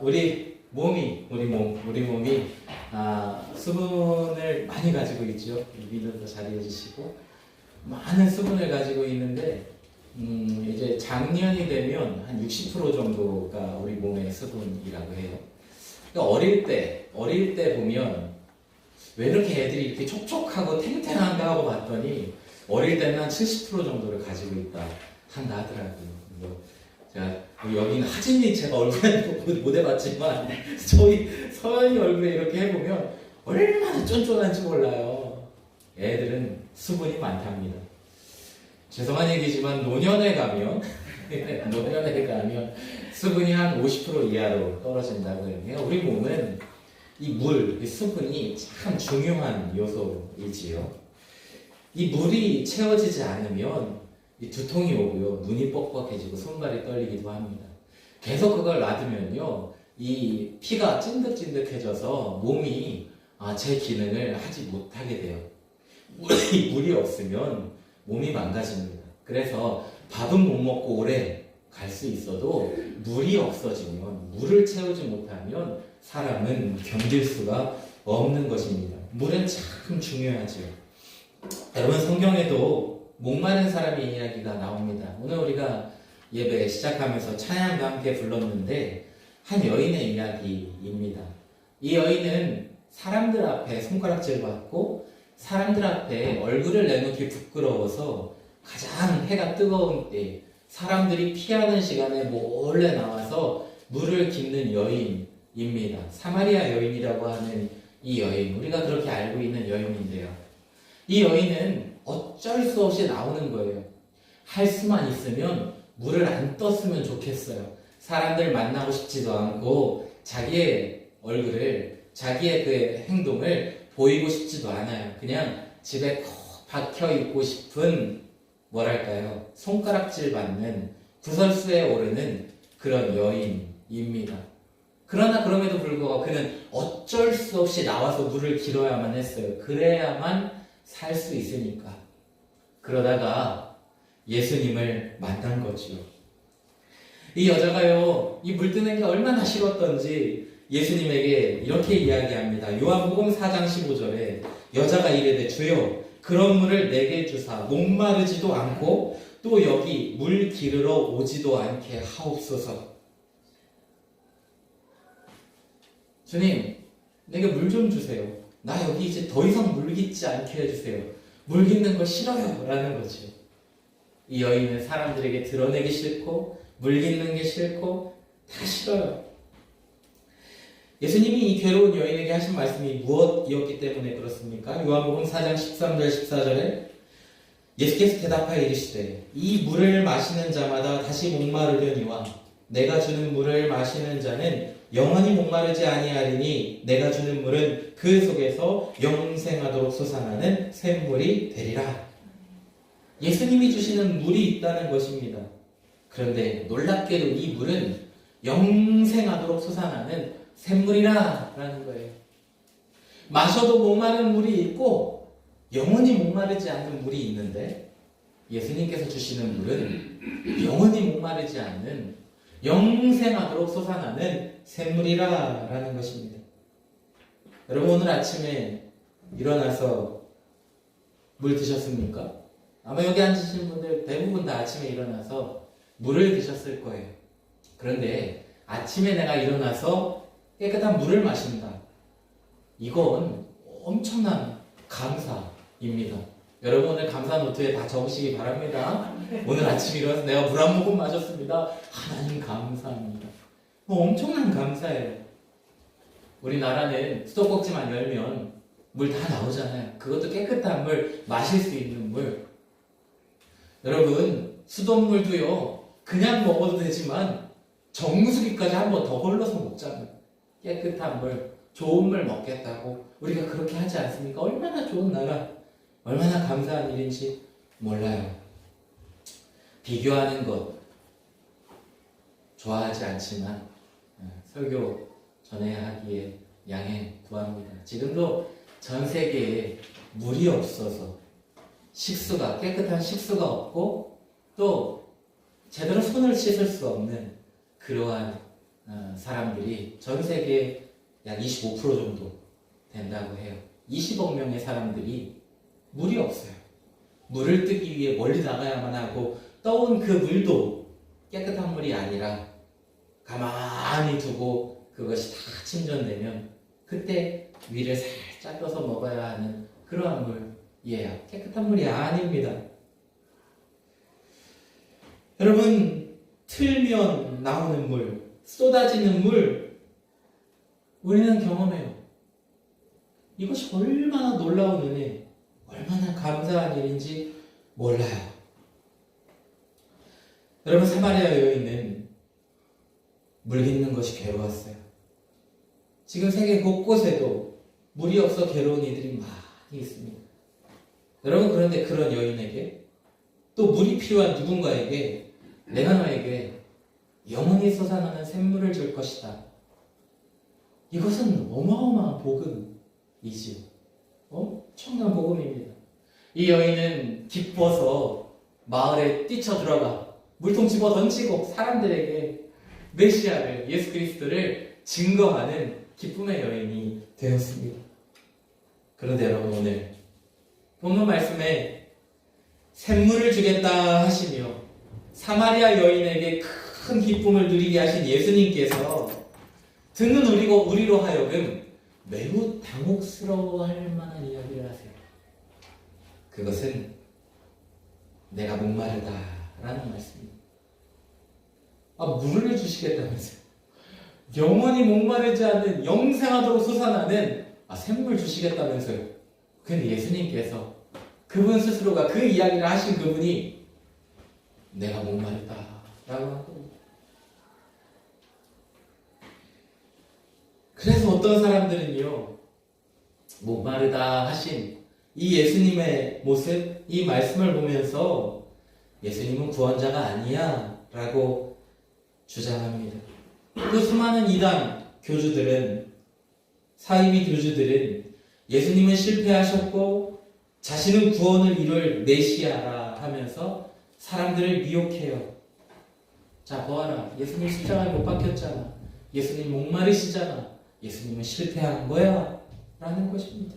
우리 몸이 수분을 많이 가지고 있죠. 위로도 자리해 주시고 많은 수분을 가지고 있는데 이제 작년이 되면 한 60% 정도가 우리 몸의 수분이라고 해요. 그러니까 어릴 때 보면 왜 이렇게 애들이 이렇게 촉촉하고 탱탱한가 하고 봤더니 어릴 때는 한 70% 정도를 가지고 있다 한다 하더라고요. 제가 여기는 하진이 제가 얼굴에 못 해봤지만 저희 서연이 얼굴에 이렇게 해보면 얼마나 쫀쫀한지 몰라요. 애들은 수분이 많답니다. 죄송한 얘기지만 노년에 가면 수분이 한 50% 이하로 떨어진다고 해요. 우리 몸은 이 수분이 참 중요한 요소이지요. 이 물이 채워지지 않으면 이 두통이 오고요, 눈이 뻑뻑해지고 손발이 떨리기도 합니다. 계속 그걸 놔두면요, 이 피가 찐득찐득해져서 몸이 제 기능을 하지 못하게 돼요. 물이 없으면 몸이 망가집니다. 그래서 밥은 못 먹고 오래 갈 수 있어도 물이 없어지면, 물을 채우지 못하면 사람은 견딜 수가 없는 것입니다. 물은 참 중요하죠. 여러분, 성경에도 목마른 사람의 이야기가 나옵니다. 오늘 우리가 예배 시작하면서 찬양과 함께 불렀는데 한 여인의 이야기입니다. 이 여인은 사람들 앞에 손가락질 받고 사람들 앞에 얼굴을 내놓기 부끄러워서 가장 해가 뜨거운 때 사람들이 피하는 시간에 몰래 나와서 물을 깃는 여인입니다. 사마리아 여인이라고 하는 이 여인, 우리가 그렇게 알고 있는 여인인데요. 이 여인은 어쩔 수 없이 나오는 거예요. 할 수만 있으면 물을 안 떴으면 좋겠어요. 사람들 만나고 싶지도 않고 자기의 얼굴을, 자기의 그 행동을 보이고 싶지도 않아요. 그냥 집에 콕 박혀 있고 싶은, 뭐랄까요, 손가락질 받는 구설수에 오르는 그런 여인입니다. 그러나 그럼에도 불구하고 그는 어쩔 수 없이 나와서 물을 길어야만 했어요. 그래야만 살 수 있으니까. 그러다가 예수님을 만난 거지요. 이 여자가요, 이 물 뜨는 게 얼마나 싫었던지 예수님에게 이렇게 이야기합니다. 요한복음 4장 15절에 여자가 이르되 주여 그런 물을 내게 주사 목마르지도 않고 또 여기 물 기르러 오지도 않게 하옵소서. 주님, 내게 물 좀 주세요. 나 여기 이제 더 이상 물 깃지 않게 해주세요. 물 깃는 거 싫어요. 라는 거죠. 이 여인은 사람들에게 드러내기 싫고 물 깃는 게 싫고 다 싫어요. 예수님이 이 괴로운 여인에게 하신 말씀이 무엇이었기 때문에 그렇습니까? 요한복음 4장 13절 14절에 예수께서 대답하여 이르시되 이 물을 마시는 자마다 다시 목마르려니와 내가 주는 물을 마시는 자는 영원히 목마르지 아니하리니 내가 주는 물은 그 속에서 영생하도록 솟아나는 샘물이 되리라. 예수님이 주시는 물이 있다는 것입니다. 그런데 놀랍게도 이 물은 영생하도록 솟아나는 샘물이라 라는 거예요. 마셔도 목마른 물이 있고 영원히 목마르지 않는 물이 있는데 예수님께서 주시는 물은 영원히 목마르지 않는 영생하도록 솟아나는 샘물이라 라는 것입니다. 여러분, 오늘 아침에 일어나서 물 드셨습니까? 아마 여기 앉으신 분들 대부분 다 아침에 일어나서 물을 드셨을 거예요. 그런데 아침에 내가 일어나서 깨끗한 물을 마신다. 이건 엄청난 감사입니다. 여러분, 오늘 감사 노트에 다 적으시기 바랍니다. 오늘 아침에 일어나서 내가 물 한 모금 마셨습니다. 하나님 감사합니다. 엄청난 감사예요. 우리나라는 수도꼭지만 열면 물 다 나오잖아요. 그것도 깨끗한 물, 마실 수 있는 물. 여러분, 수돗물도요, 그냥 먹어도 되지만 정수기까지 한 번 더 걸러서 먹잖아요. 깨끗한 물, 좋은 물 먹겠다고 우리가 그렇게 하지 않습니까? 얼마나 좋은 나라, 얼마나 감사한 일인지 몰라요. 비교하는 것 좋아하지 않지만 설교 전해야 하기에 양해 구합니다. 지금도 전 세계에 물이 없어서 깨끗한 식수가 없고 또 제대로 손을 씻을 수 없는 그러한 사람들이 전 세계 약 25% 정도 된다고 해요. 20억 명의 사람들이 물이 없어요. 물을 뜨기 위해 멀리 나가야만 하고 떠온 그 물도 깨끗한 물이 아니라 가만히 두고 그것이 다 침전되면 그때 위를 살짝 떠서 먹어야 하는 그러한 물이에요. 깨끗한 물이 아닙니다. 여러분, 틀면 나오는 물, 쏟아지는 물, 우리는 경험해요. 이것이 얼마나 놀라운 은혜, 얼마나 감사한 일인지 몰라요. 여러분, 사마리아 여인은 물 깃는 것이 괴로웠어요. 지금 세계 곳곳에도 물이 없어 괴로운 이들이 많이 있습니다. 여러분, 그런데 그런 여인에게 또 물이 필요한 누군가에게 내가 너에게 영원히 솟아나는 샘물을 줄 것이다. 이것은 어마어마한 복음이지요. 엄청난 복음입니다. 이 여인은 기뻐서 마을에 뛰쳐들어가 물통 집어 던지고 사람들에게 메시아를, 예수 그리스도를 증거하는 기쁨의 여인이 되었습니다. 그런데 여러분, 오늘 본문 말씀에 샘물을 주겠다 하시며 사마리아 여인에게 큰 기쁨을 누리게 하신 예수님께서 듣는 우리로 하여금 매우 당혹스러워할 만한 이야기를 하세요. 그것은 내가 목마르다라는 말씀입니다. 물을 주시겠다면서요. 영원히 목마르지 않는 영생하도록 솟아나는 샘물 주시겠다면서요. 근데 예수님께서 그분 스스로가 그 이야기를 하신 그분이 내가 목마르다라고 하고, 그래서 어떤 사람들은요, 목마르다 하신 이 예수님의 모습, 이 말씀을 보면서 예수님은 구원자가 아니야 라고 주장합니다. 또 수많은 이단 교주들은, 사이비 교주들은 예수님은 실패하셨고 자신은 구원을 이룰 메시아라 하면서 사람들을 미혹해요. 자, 보아라, 예수님 십자가에 못 박혔잖아. 예수님 목마르시잖아. 예수님은 실패한 거야 라는 것입니다.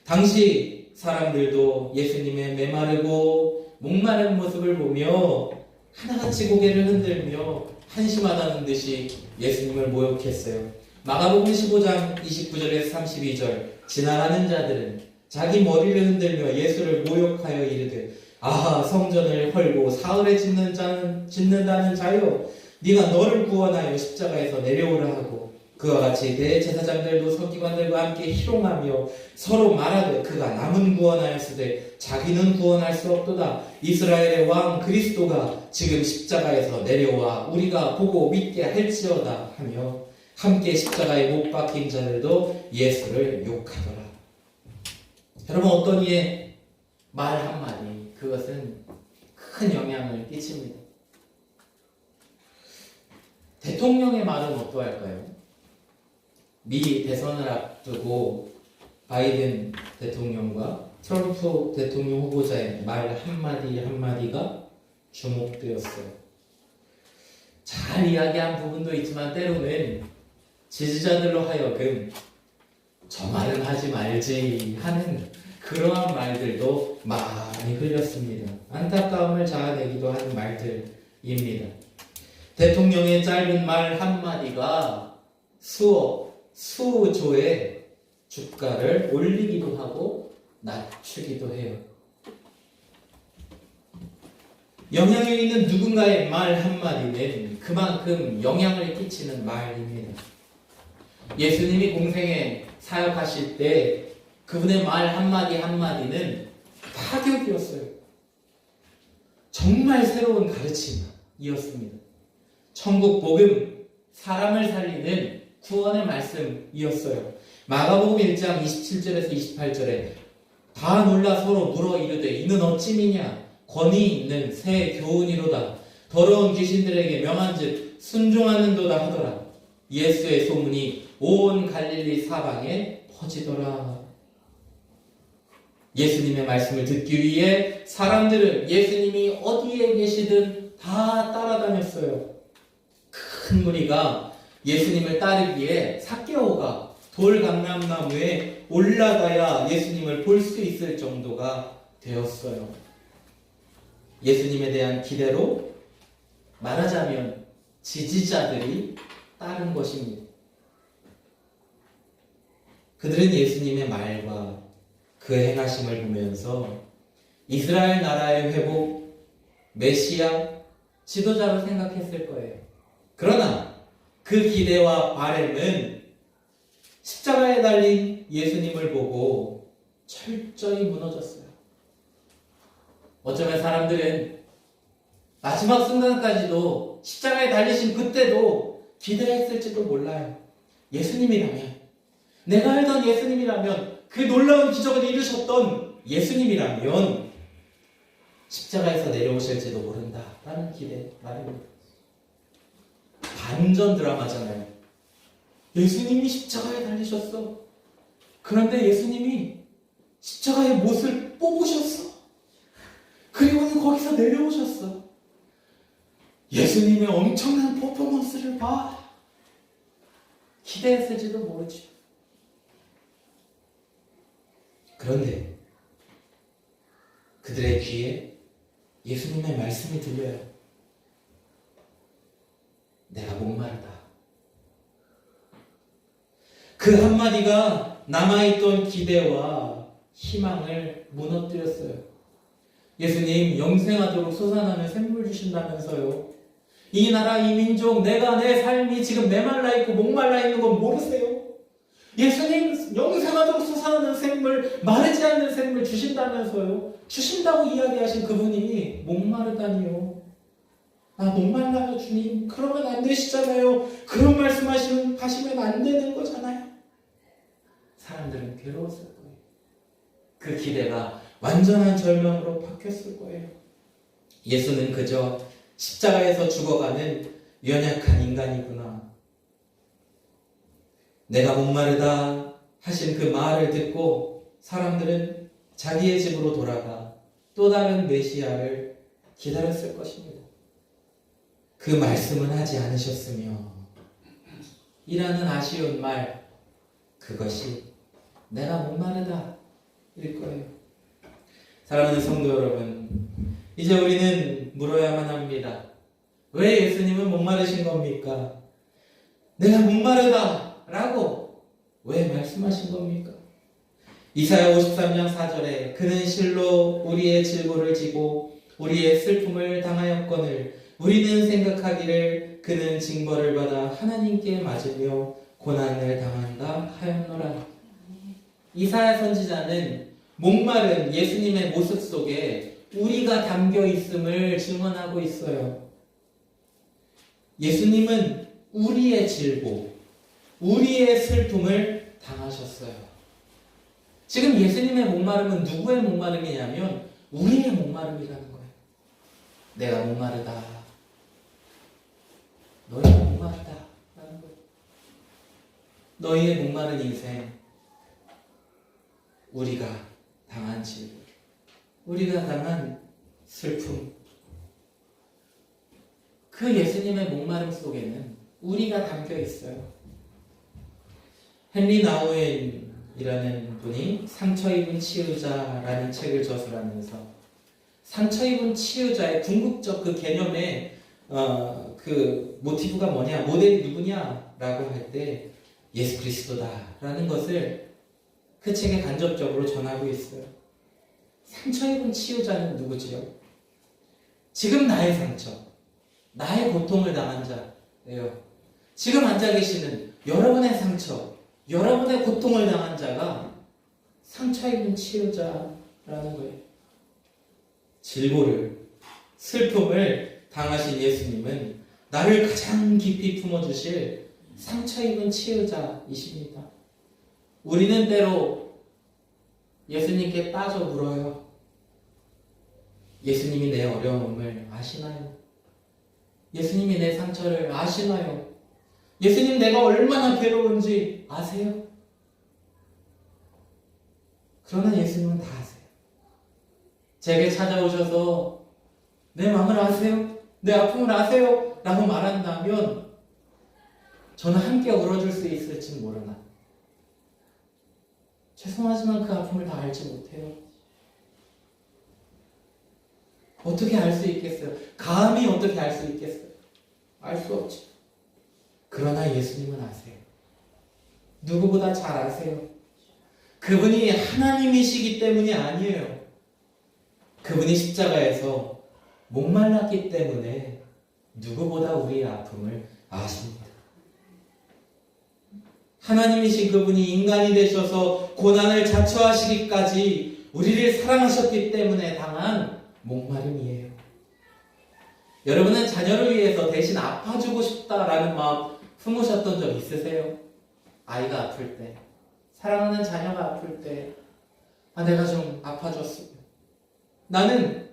당시 사람들도 예수님의 메마르고 목마른 모습을 보며 하나같이 고개를 흔들며 한심하다는 듯이 예수님을 모욕했어요. 마가복음 15장 29절에서 32절, 지나가는 자들은 자기 머리를 흔들며 예수를 모욕하여 이르되, 아하, 성전을 헐고 사흘에 짓는다는 자여, 네가 너를 구원하여 십자가에서 내려오라 하고, 그와 같이 대제사장들도 서기관들과 함께 희롱하며 서로 말하되, 그가 남은 구원하였으되 자기는 구원할 수 없도다. 이스라엘의 왕 그리스도가 지금 십자가에서 내려와 우리가 보고 믿게 할지어다 하며 함께 십자가에 못 박힌 자들도 예수를 욕하더라. 여러분, 어떤 이의 말 한마디, 그것은 큰 영향을 끼칩니다. 대통령의 말은 어떠할까요? 미 대선을 앞두고 바이든 대통령과 트럼프 대통령 후보자의 말 한마디 한마디가 주목되었어요. 잘 이야기한 부분도 있지만 때로는 지지자들로 하여금 저 말은 하지 말지 하는 그러한 말들도 많이 흘렸습니다. 안타까움을 자아내기도 하는 말들입니다. 대통령의 짧은 말 한마디가 수조의 주가를 올리기도 하고 낮추기도 해요. 영향력 있는 누군가의 말 한마디는 그만큼 영향을 끼치는 말입니다. 예수님이 공생에 사역하실 때 그분의 말 한마디 한마디는 파격이었어요. 정말 새로운 가르침이었습니다. 천국 복음, 사람을 살리는 구원의 말씀이었어요. 마가복음 1장 27절에서 28절에 다 놀라 서로 물어 이르되 이는 어찌미냐? 권위 있는 새 교훈이로다. 더러운 귀신들에게 명한즉 순종하는도다 하더라. 예수의 소문이 온 갈릴리 사방에 퍼지더라. 예수님의 말씀을 듣기 위해 사람들은 예수님이 어디에 계시든 다 따라다녔어요. 큰 무리가 예수님을 따르기에 삭개오가 돌감람나무에 올라가야 예수님을 볼 수 있을 정도가 되었어요. 예수님에 대한 기대로 말하자면 지지자들이 따른 것입니다. 그들은 예수님의 말과 그 행하심을 보면서 이스라엘 나라의 회복, 메시아, 지도자로 생각했을 거예요. 그러나 그 기대와 바램은 십자가에 달린 예수님을 보고 철저히 무너졌어요. 어쩌면 사람들은 마지막 순간까지도 십자가에 달리신 그때도 기대했을지도 몰라요. 예수님이라면, 내가 알던 예수님이라면, 그 놀라운 기적을 이루셨던 예수님이라면 십자가에서 내려오실지도 모른다라는 기대 말입니다. 반전 드라마잖아요. 예수님이 십자가에 달리셨어. 그런데 예수님이 십자가의 못을 뽑으셨어. 그리고는 거기서 내려오셨어. 예수님의 엄청난 퍼포먼스를 봐. 기대했을지도 모르죠. 그런데 그들의 귀에 예수님의 말씀이 들려요. 내가 목마르다. 그 한마디가 남아있던 기대와 희망을 무너뜨렸어요. 예수님, 영생하도록 솟아나는 샘물 주신다면서요. 이 나라, 이 민족, 내 삶이 지금 메말라 있고 목말라 있는 건 모르세요? 예수님, 영생하도록 솟아나는 샘물, 마르지 않는 샘물 주신다면서요. 주신다고 이야기하신 그분이 목마르다니요. 나 목말라요, 주님. 그러면 안 되시잖아요. 그런 말씀하시면 안 되는 거잖아요. 사람들은 괴로웠을 거예요. 그 기대가 완전한 절망으로 바뀌었을 거예요. 예수는 그저 십자가에서 죽어가는 연약한 인간이구나. 내가 목마르다 하신 그 말을 듣고 사람들은 자기의 집으로 돌아가 또 다른 메시아를 기다렸을 것입니다. 그 말씀은 하지 않으셨으며 이라는 아쉬운 말, 그것이 내가 목마르다 일 거예요. 사랑하는 성도 여러분, 이제 우리는 물어야만 합니다. 왜 예수님은 목마르신 겁니까? 내가 목마르다 라고 왜 말씀하신 겁니까? 이사야 53장 4절에 그는 실로 우리의 질고를 지고 우리의 슬픔을 당하였거늘 우리는 생각하기를 그는 징벌을 받아 하나님께 맞으며 고난을 당한다 하였노라. 이사야 선지자는 목마른 예수님의 모습 속에 우리가 담겨 있음을 증언하고 있어요. 예수님은 우리의 질고, 우리의 슬픔을 당하셨어요. 지금 예수님의 목마름은 누구의 목마름이냐면 우리의 목마름이라는 거예요. 내가 목마르다. 너희가 목마르다. 라는 거예요. 너희의 목마른 인생, 우리가 당한 질고, 우리가 당한 슬픔, 그 예수님의 목마름 속에는 우리가 담겨 있어요. 헨리 나우엔이라는 분이 상처 입은 치유자라는 책을 저술하면서 상처 입은 치유자의 궁극적 그 개념의 그 모티브가 뭐냐, 모델이 누구냐라고 할 때 예수 그리스도다라는 것을 그 책에 간접적으로 전하고 있어요. 상처 입은 치유자는 누구지요? 지금 나의 상처, 나의 고통을 당한 자예요. 지금 앉아 계시는 여러분의 상처, 여러분의 고통을 당한 자가 상처 입은 치유자라는 거예요. 질고를, 슬픔을 당하신 예수님은 나를 가장 깊이 품어주실 상처 입은 치유자이십니다. 우리는 때로 예수님께 따져 물어요. 예수님이 내 어려움을 아시나요? 예수님이 내 상처를 아시나요? 예수님, 내가 얼마나 괴로운지 아세요? 그러나 예수님은 다 아세요. 제게 찾아오셔서 내 마음을 아세요? 내 아픔을 아세요? 라고 말한다면 저는 함께 울어줄 수 있을지 모르나. 죄송하지만 그 아픔을 다 알지 못해요. 어떻게 알 수 있겠어요? 감히 어떻게 알 수 있겠어요? 알 수 없죠. 그러나 예수님은 아세요. 누구보다 잘 아세요. 그분이 하나님이시기 때문이 아니에요. 그분이 십자가에서 목말랐기 때문에 누구보다 우리의 아픔을 아십니다. 하나님이신 그분이 인간이 되셔서 고난을 자처하시기까지 우리를 사랑하셨기 때문에 당한 목마름이에요. 여러분은 자녀를 위해서 대신 아파주고 싶다라는 마음 품으셨던 적 있으세요? 아이가 아플 때, 사랑하는 자녀가 아플 때, 내가 좀 아파줬으면, 나는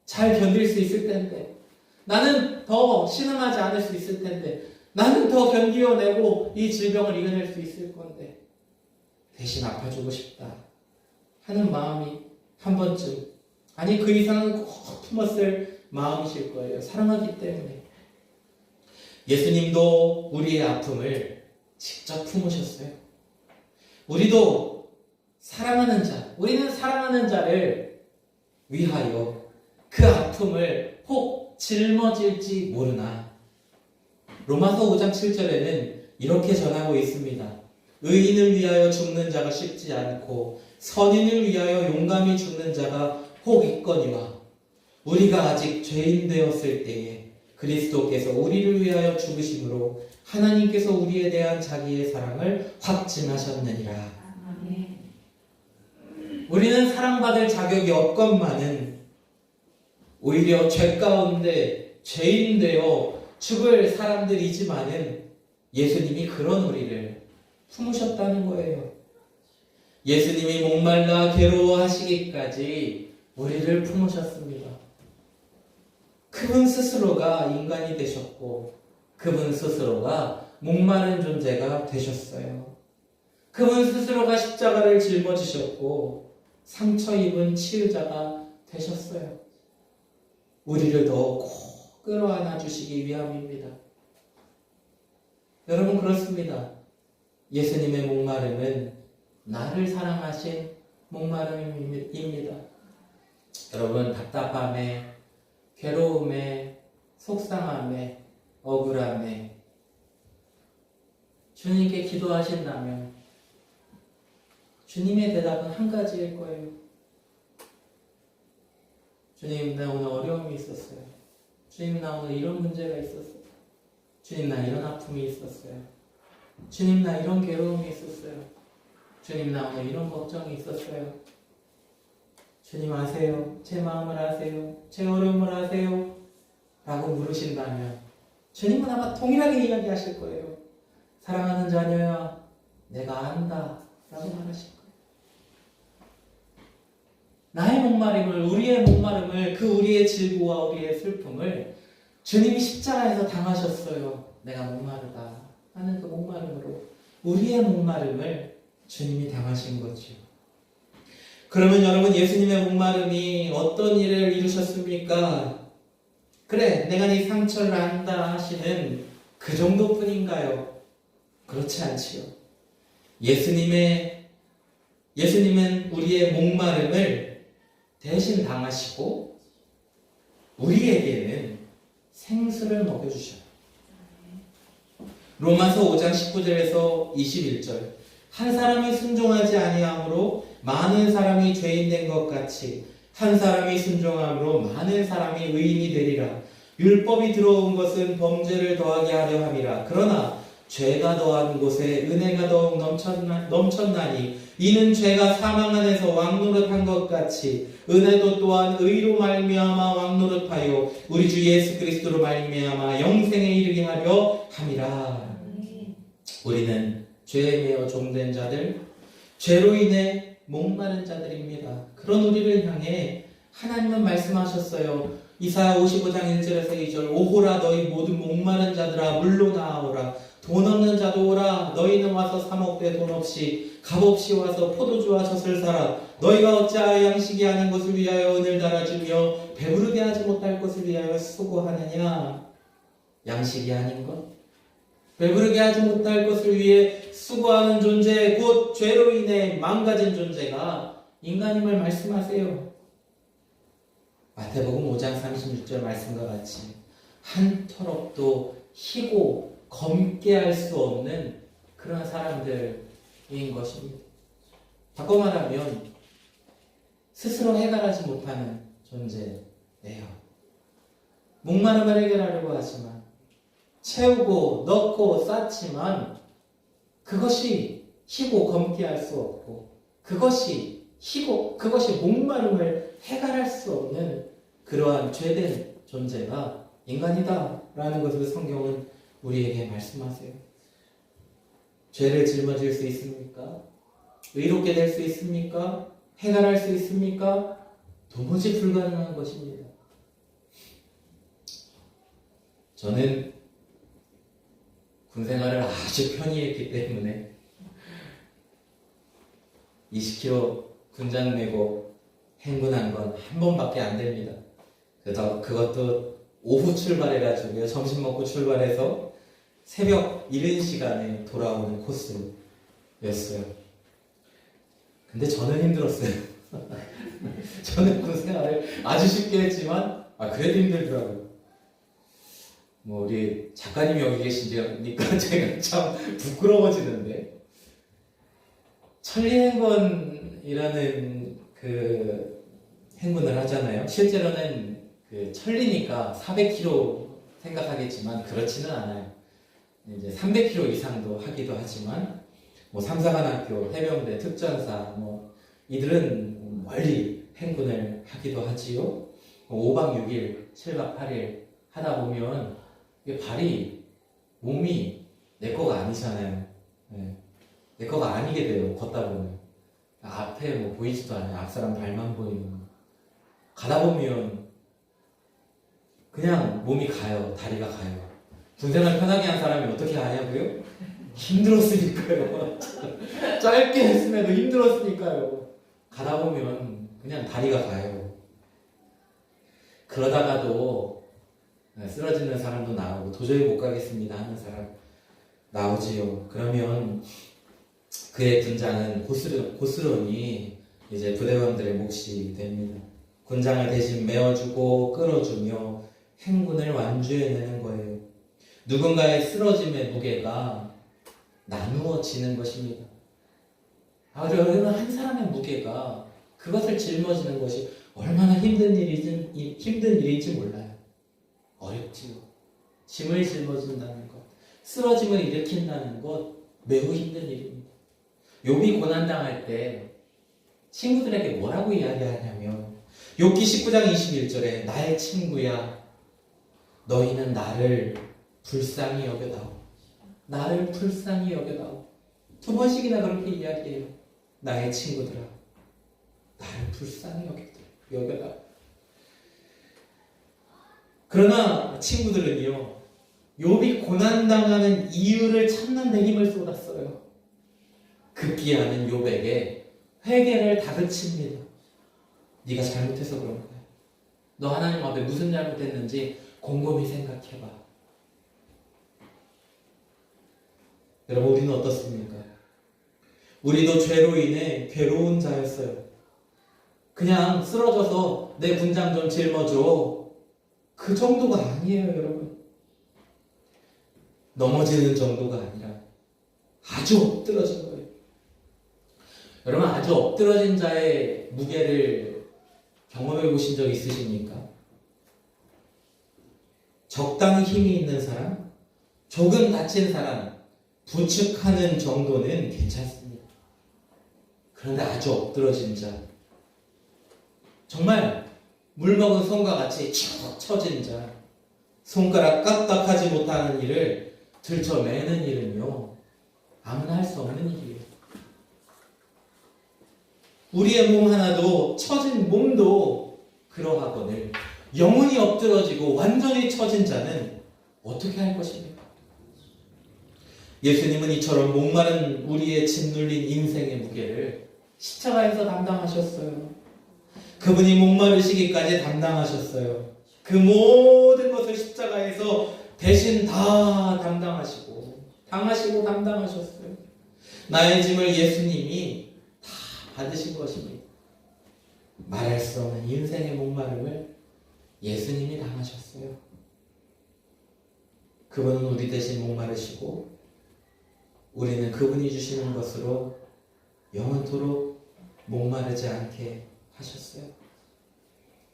잘 견딜 수 있을 텐데, 나는 더 신음하지 않을 수 있을 텐데, 나는 더 견디어내고 이 질병을 이겨낼 수 있을 건데 대신 아파주고 싶다 하는 마음이 한 번쯤, 아니 그 이상은 꼭 품었을 마음이실 거예요. 사랑하기 때문에. 예수님도 우리의 아픔을 직접 품으셨어요. 우리도 사랑하는 자, 우리는 사랑하는 자를 위하여 그 아픔을 혹 짊어질지 모르나. 로마서 5장 7절에는 이렇게 전하고 있습니다. 의인을 위하여 죽는 자가 쉽지 않고 선인을 위하여 용감히 죽는 자가 혹 있거니와 우리가 아직 죄인 되었을 때에 그리스도께서 우리를 위하여 죽으심으로 하나님께서 우리에 대한 자기의 사랑을 확증하셨느니라. 우리는 사랑받을 자격이 없건만은 오히려 죄 가운데 죄인 되어 죽을 사람들이지만은 예수님이 그런 우리를 품으셨다는 거예요. 예수님이 목말라 괴로워하시기까지 우리를 품으셨습니다. 그분 스스로가 인간이 되셨고 그분 스스로가 목마른 존재가 되셨어요. 그분 스스로가 십자가를 짊어지셨고 상처 입은 치유자가 되셨어요. 우리를 더 꼭 끌어안아 주시기 위함입니다. 여러분 그렇습니다. 예수님의 목마름은 나를 사랑하신 목마름입니다. 여러분 답답함에, 괴로움에, 속상함에, 억울함에 주님께 기도하신다면 주님의 대답은 한 가지일 거예요. 주님, 나 오늘 어려움이 있었어요. 주님, 나 오늘 이런 문제가 있었어요. 주님, 나 이런 아픔이 있었어요. 주님, 나 이런 괴로움이 있었어요. 주님, 나 오늘 이런 걱정이 있었어요. 주님 아세요. 제 마음을 아세요. 제 어려움을 아세요. 라고 물으신다면 주님은 아마 동일하게 이야기하실 거예요. 사랑하는 자녀야, 내가 안다 라고 말하실 거예요. 나의 목마름을, 우리의 목마름을, 그 우리의 질고와 우리의 슬픔을 주님이 십자가에서 당하셨어요. 내가 목마르다 하는 그 목마름으로 우리의 목마름을 주님이 당하신 거죠. 그러면 여러분, 예수님의 목마름이 어떤 일을 이루셨습니까? 그래, 내가 네 상처를 안다 하시는 그 정도뿐인가요? 그렇지 않지요. 예수님은 우리의 목마름을 대신 당하시고 우리에게는 생수를 먹여주셔요. 로마서 5장 19절에서 21절 한 사람이 순종하지 아니함으로 많은 사람이 죄인 된 것 같이 한 사람이 순종함으로 많은 사람이 의인이 되리라. 율법이 들어온 것은 범죄를 더하게 하려 함이라. 그러나 죄가 더한 곳에 은혜가 더욱 넘쳤나니 이는 죄가 사망 안에서 왕노릇한 것 같이 은혜도 또한 의로 말미암아 왕노릇하여 우리 주 예수 그리스도로 말미암아 영생에 이르게 하려 함이라. 우리는 죄에 매여 종된 자들, 죄로 인해 목마른 자들입니다. 그런 우리를 향해 하나님은 말씀하셨어요. 이사야 55장 1절에서 2절 오호라 너희 모든 목마른 자들아 물로 나아오라. 돈 없는 자도 오라. 너희는 와서 사 먹되 돈 없이 값없이 와서 포도주와 젖을 사라. 너희가 어찌하여 양식이 아닌 것을 위하여 은을 달아주며 배부르게 하지 못할 것을 위하여 수고하느냐. 양식이 아닌 것, 배부르게 하지 못할 것을 위해 수고하는 존재, 곧 죄로 인해 망가진 존재가 인간임을 말씀하세요. 마태복음 5장 36절 말씀과 같이 한 털업도 희고 검게 할 수 없는 그런 사람들인 것입니다. 바꿔 말하면 스스로 해결하지 못하는 존재예요. 목마름을 해결하려고 하지만 채우고 넣고 쌓지만 그것이 희고 검게 할 수 없고 그것이 목마름을 해결할 수 없는 그러한 죄된 존재가 인간이다라는 것을 성경은 우리에게 말씀하세요. 죄를 짊어질 수 있습니까? 의롭게 될 수 있습니까? 해결할 수 있습니까? 도무지 불가능한 것입니다. 저는 군 생활을 아주 편히 했기 때문에 20km 군장 내고 행군한 건 한 번밖에 안 됩니다. 그것도 오후 출발해가지고요. 점심 먹고 출발해서 새벽 이른 시간에 돌아오는 코스였어요. 근데 저는 힘들었어요. 저는 군 생활을 아주 쉽게 했지만 그래도 힘들더라고요. 우리 작가님이 여기 계시니까 제가 참 부끄러워지는데 천리행군이라는 그 행군을 하잖아요. 실제로는 그 천리니까 400km 생각하겠지만 그렇지는 않아요. 이제 300km 이상도 하기도 하지만 삼사관학교, 해병대, 특전사 이들은 멀리 행군을 하기도 하지요. 5박 6일, 7박 8일 하다 보면 발이 몸이 내 거가 아니잖아요. 네. 내 거가 아니게 돼요. 걷다 보면 앞에 보이지도 않아요. 앞사람 발만 보이는. 가다 보면 그냥 몸이 가요. 다리가 가요. 군생활 편하게 한 사람이 어떻게 하냐고요? 힘들었으니까요. 짧게 했음에도 힘들었으니까요. 가다 보면 그냥 다리가 가요. 그러다가도 쓰러지는 사람도 나오고 도저히 못 가겠습니다 하는 사람 나오지요. 그러면 그의 군장은 고스란히 이제 부대원들의 몫이 됩니다. 군장을 대신 메어주고 끌어주며 행군을 완주해내는 거예요. 누군가의 쓰러짐의 무게가 나누어지는 것입니다. 여러분, 한 사람의 무게가 그것을 짊어지는 것이 얼마나 힘든 일인지 몰라요. 어렵지요. 짐을 짊어진다는 것, 쓰러짐을 일으킨다는 것 매우 힘든 일입니다. 욥이 고난당할 때 친구들에게 뭐라고 이야기하냐면 욥기 19장 21절에 나의 친구야 너희는 나를 불쌍히 여겨다오. 나를 불쌍히 여겨다오. 2번씩이나 그렇게 이야기해요. 나의 친구들아 나를 불쌍히 여겨다오. 그러나 친구들은요 욥이 고난당하는 이유를 찾는 데 힘을 쏟았어요. 급기야는 욥에게 회개를 다그칩니다. 네가 잘못해서 그런 거야. 너 하나님 앞에 무슨 잘못했는지 곰곰이 생각해봐. 여러분 우리는 어떻습니까? 우리도 죄로 인해 괴로운 자였어요. 그냥 쓰러져서 내 군장 좀 짊어줘. 그 정도가 아니에요, 여러분. 넘어지는 정도가 아니라 아주 엎드러진 거예요. 여러분 아주 엎드러진 자의 무게를 경험해 보신 적 있으십니까? 적당히 힘이 있는 사람, 조금 다친 사람, 부축하는 정도는 괜찮습니다. 그런데 아주 엎드러진 자, 정말 물 먹은 손과 같이 축 처진 자, 손가락 까딱하지 못하는 일을 들쳐매는 일은요 아무나 할 수 없는 일이에요. 우리의 몸 하나도 처진 몸도 그러하거늘 영혼이 엎드러지고 완전히 처진 자는 어떻게 할 것입니까? 예수님은 이처럼 목마른 우리의 짓눌린 인생의 무게를 십자가에서 담당하셨어요. 그분이 목마르시기까지 담당하셨어요. 그 모든 것을 십자가에서 대신 다 담당하시고 당하시고 담당하셨어요. 나의 짐을 예수님이 다 받으신 것입니다. 말할 수 없는 인생의 목마름을 예수님이 당하셨어요. 그분은 우리 대신 목마르시고 우리는 그분이 주시는 것으로 영원토록 목마르지 않게 하셨어요.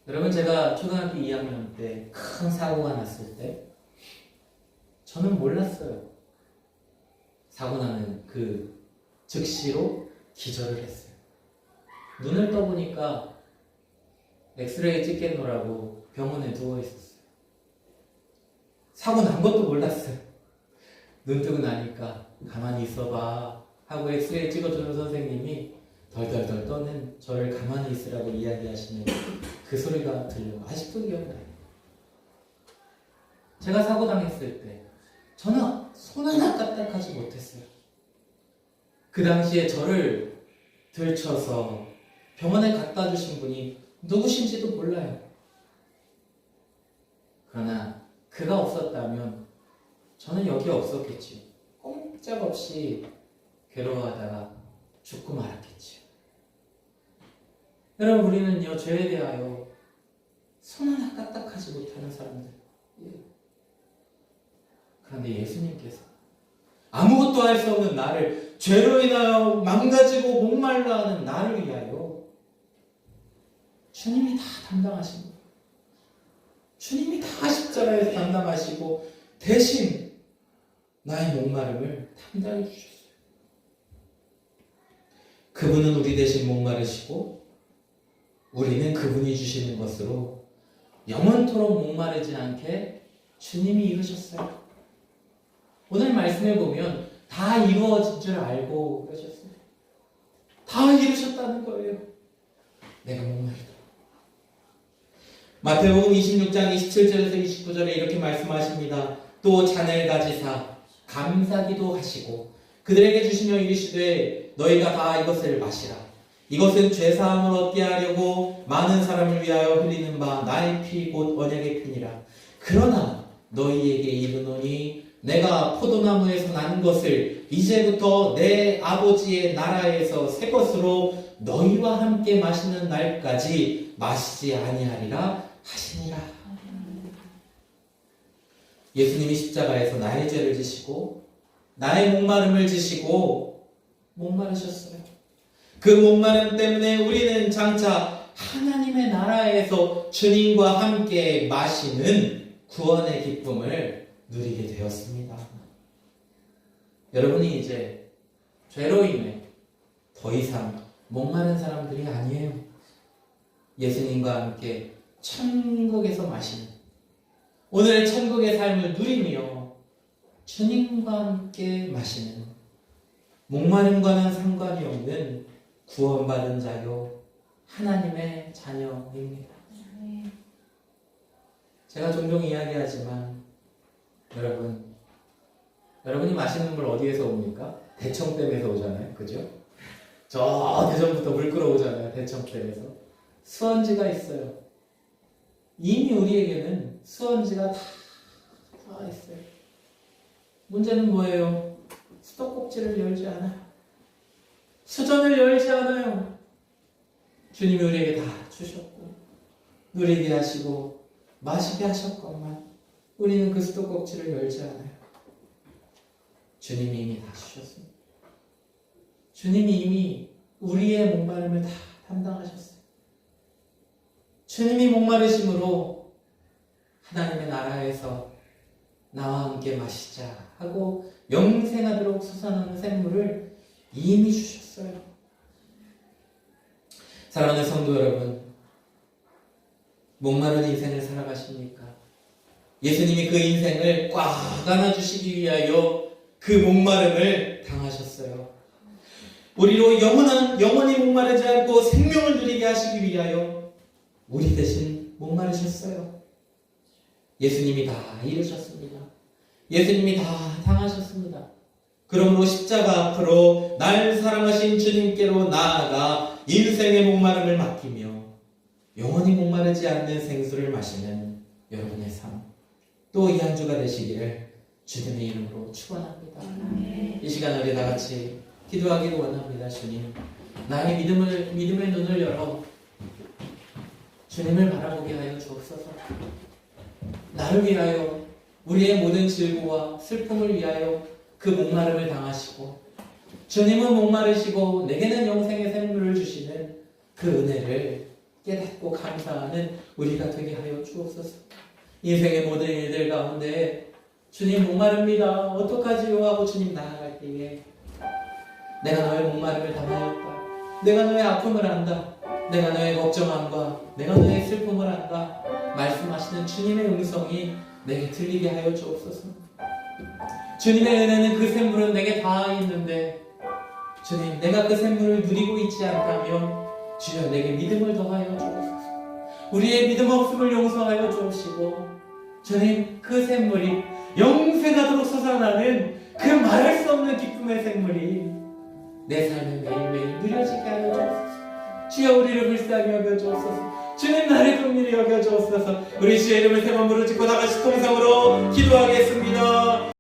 여러분, 제가 초등학교 2학년 때 큰 사고가 났을 때 저는 몰랐어요. 사고 나는 그 즉시로 기절을 했어요. 눈을 떠보니까 엑스레이 찍겠노라고 병원에 누워 있었어요. 사고 난 것도 몰랐어요. 눈 뜨고 나니까 가만히 있어봐 하고 엑스레이 찍어주는 선생님이 덜덜덜 떠는 저를 가만히 있으라고 이야기하시는 그 소리가 들려요. 아직도 기억나요. 제가 사고 당했을 때 저는 손 하나 까딱하지 못했어요. 그 당시에 저를 들쳐서 병원에 갖다 주신 분이 누구신지도 몰라요. 그러나 그가 없었다면 저는 여기 없었겠지요. 꼼짝없이 괴로워하다가 죽고 말았겠지요. 여러분, 우리는요, 죄에 대하여 손 하나 까딱하지 못하는 사람들. 그런데 예수님께서 아무것도 할 수 없는 나를, 죄로 인하여 망가지고 목말라 하는 나를 위하여 주님이 다 담당하신 거예요. 주님이 다 십자가에서 담당하시고 대신 나의 목마름을 담당해 주셨어요. 그분은 우리 대신 목마르시고 우리는 그분이 주시는 것으로 영원토록 목마르지 않게 주님이 이루셨어요. 오늘 말씀을 보면 다 이루어진 줄 알고 그러셨어요. 다 이루셨다는 거예요. 내가 목마르다. 마태복음 26장 27절에서 29절에 이렇게 말씀하십니다. 또 잔을 가지사 감사기도 하시고 그들에게 주시며 이르시되 너희가 다 이것을 마시라. 이것은 죄사함을 얻게 하려고 많은 사람을 위하여 흘리는 바 나의 피 곧 언약의 피니라. 그러나 너희에게 이르노니 내가 포도나무에서 난 것을 이제부터 내 아버지의 나라에서 새 것으로 너희와 함께 마시는 날까지 마시지 아니하리라 하시니라. 예수님이 십자가에서 나의 죄를 지시고 나의 목마름을 지시고 목마르셨어요. 그 목마름 때문에 우리는 장차 하나님의 나라에서 주님과 함께 마시는 구원의 기쁨을 누리게 되었습니다. 여러분이 이제 죄로 인해 더 이상 목마른 사람들이 아니에요. 예수님과 함께 천국에서 마시는 오늘의 천국의 삶을 누리며 주님과 함께 마시는 목마름과는 상관이 없는 구원받은 자요 하나님의 자녀입니다. 제가 종종 이야기하지만 여러분이 마시는 물 어디에서 옵니까? 대청댐에서 오잖아요. 그죠? 저 대전부터 물 끌어오잖아요. 대청댐에서. 수원지가 있어요. 이미 우리에게는 수원지가 다 있어요. 문제는 뭐예요? 수도꼭지를 열지 않아요. 수전을 열지 않아요. 주님이 우리에게 다 주셨고 누리게 하시고 마시게 하셨건만 우리는 그 수도꼭지를 열지 않아요. 주님이 이미 다 주셨습니다. 주님이 이미 우리의 목마름을 다 담당하셨어요. 주님이 목마르심으로 하나님의 나라에서 나와 함께 마시자 하고 영생하도록 솟아나는 샘물을 이미 주셨어요. 사랑하는 성도 여러분, 목마른 인생을 살아가십니까? 예수님이 그 인생을 꽉 안아주시기 위하여 그 목마름을 당하셨어요. 우리로 영원히 목마르지 않고 생명을 누리게 하시기 위하여 우리 대신 목마르셨어요. 예수님이 다 이루셨습니다. 예수님이 다 당하셨습니다. 그러므로 십자가 앞으로 날 사랑하신 주님께로 나아가 인생의 목마름을 맡기며 영원히 목마르지 않는 생수를 마시는 여러분의 삶, 또 이 한 주가 되시기를 주님의 이름으로 축원합니다. 주옵소서. 이 시간 우리 다 같이 기도하기를 원합니다. 주님, 나의 믿음의 눈을 열어 주님을 바라보게 하여 주옵소서. 나를 위하여, 우리의 모든 질고와 슬픔을 위하여 그 목마름을 당하시고, 주님은 목마르시고 내게는 영생의 생물을 주시는 그 은혜를 깨닫고 감사하는 우리가 되게 하여 주옵소서. 인생의 모든 일들 가운데 주님 목마릅니다, 어떡하지요? 하고 주님 나아갈 때에 내가 너의 목마름을 당하였다, 내가 너의 아픔을 안다, 내가 너의 걱정함과 내가 너의 슬픔을 안다 말씀하시는 주님의 음성이 내게 들리게 하여 주옵소서. 주님의 은혜는 그 샘물은 내게 다 있는데 주님, 내가 그 샘물을 누리고 있지 않다면 주여 내게 믿음을 더하여 주옵소서. 우리의 믿음 없음을 용서하여 주옵시고, 주님, 그 샘물이 영생하도록 솟아나는 그 말할 수 없는 기쁨의 샘물이 내 삶에 매일매일 누려지게 하여 주옵소서. 주여 우리를 불쌍히 여겨 주옵소서. 주님, 나를 긍휼히 여겨 주옵소서. 우리 주의 이름을 세 번 부르짖고 다 같이 통성으로 기도하겠습니다.